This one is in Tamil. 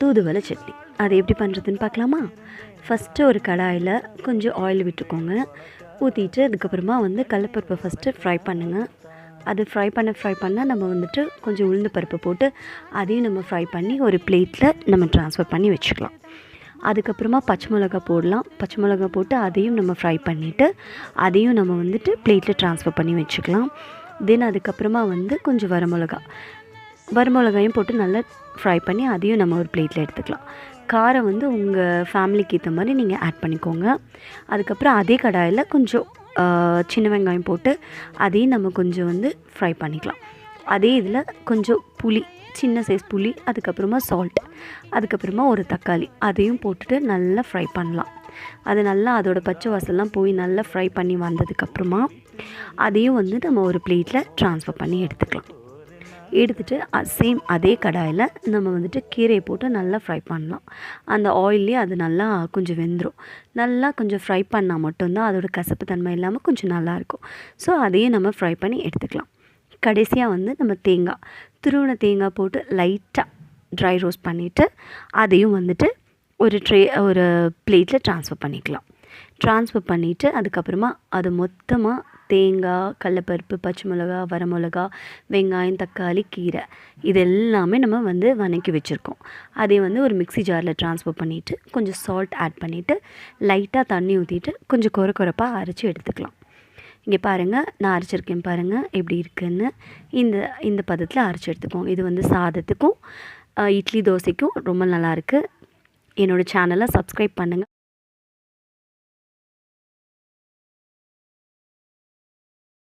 தூதுவளை சட்னி அது எப்படி பண்ணுறதுன்னு பார்க்கலாமா? ஃபஸ்ட்டு ஒரு கடாயில் கொஞ்சம் ஆயில் விட்டுக்கோங்க. ஊற்றிட்டு அதுக்கப்புறமா கடலப்பருப்பை ஃபஸ்ட்டு ஃப்ரை பண்ணுங்கள். அது ஃப்ரை பண்ண நம்ம கொஞ்சம் உளுந்து பருப்பு போட்டு அதையும் நம்ம ஃப்ரை பண்ணி ஒரு பிளேட்டில் நம்ம ட்ரான்ஸ்ஃபர் பண்ணி வச்சுக்கலாம். அதுக்கப்புறமா பச்சை மிளகா போடலாம். பச்சை மிளகா போட்டு அதையும் நம்ம ஃப்ரை பண்ணிவிட்டு அதையும் நம்ம பிளேட்டில் ட்ரான்ஸ்ஃபர் பண்ணி வச்சுக்கலாம். தென் அதுக்கப்புறமா கொஞ்சம் வரமிளகாயும் போட்டு நல்லா ஃப்ரை பண்ணி அதையும் நம்ம ஒரு பிளேட்டில் எடுத்துக்கலாம். காரம் உங்கள் ஃபேமிலிக்கு ஏற்ற மாதிரி நீங்கள் ஆட் பண்ணிக்கோங்க. அதுக்கப்புறம் அதே கடாயில் கொஞ்சம் சின்ன வெங்காயம் போட்டு அதையும் நம்ம கொஞ்சம் ஃப்ரை பண்ணிக்கலாம். அதே இதில் கொஞ்சம் புளி, சின்ன சைஸ் புளி, அதுக்கப்புறமா சால்ட், அதுக்கப்புறமா ஒரு தக்காளி அதையும் போட்டுட்டு நல்லா ஃப்ரை பண்ணலாம். அது நல்லா அதோட பச்சை வாசல்லாம் போய் நல்லா ஃப்ரை பண்ணி வந்ததுக்கப்புறமா அதையும் நம்ம ஒரு பிளேட்டில் ட்ரான்ஸ்ஃபர் பண்ணி எடுத்துக்கலாம். எடுத்துகிட்டு சேம் அதே கடாயில் நம்ம கீரையை போட்டு நல்லா ஃப்ரை பண்ணலாம். அந்த ஆயிலே அது நல்லா கொஞ்சம் வெந்துடும். நல்லா கொஞ்சம் ஃப்ரை பண்ணால் மட்டும்தான் அதோடய கசப்பு தன்மை இல்லாமல் கொஞ்சம் நல்லாயிருக்கும். ஸோ அதையும் நம்ம ஃப்ரை பண்ணி எடுத்துக்கலாம். கடைசியாக நம்ம துருவின தேங்காய் போட்டு லைட்டாக ட்ரை ரோஸ்ட் பண்ணிவிட்டு அதையும் ஒரு பிளேட்டில் ட்ரான்ஸ்ஃபர் பண்ணிக்கலாம். ட்ரான்ஸ்ஃபர் பண்ணிவிட்டு அதுக்கப்புறமா அது மொத்தமாக தேங்காய், கடலப்பருப்பு, பச்சை மிளகா, வரமிளகா, வெங்காயம், தக்காளி, கீரை இது எல்லாமே நம்ம வதக்கி வச்சுருக்கோம். அதை ஒரு மிக்ஸி ஜாரில் ட்ரான்ஸ்ஃபர் பண்ணிவிட்டு கொஞ்சம் சால்ட் ஆட் பண்ணிவிட்டு லைட்டாக தண்ணி ஊற்றிட்டு கொஞ்சம் கொரப்பாக அரைச்சி எடுத்துக்கலாம். இங்கே பாருங்கள், நான் அரைச்சிருக்கேன் பாருங்கள் எப்படி இருக்குதுன்னு. இந்த பதத்தில் அரைச்சி எடுத்துக்கோங்க. இது சாதத்துக்கும் இட்லி, தோசைக்கும் ரொம்ப நல்லாயிருக்கு. என்னோடய சேனலை சப்ஸ்கிரைப் பண்ணுங்கள்.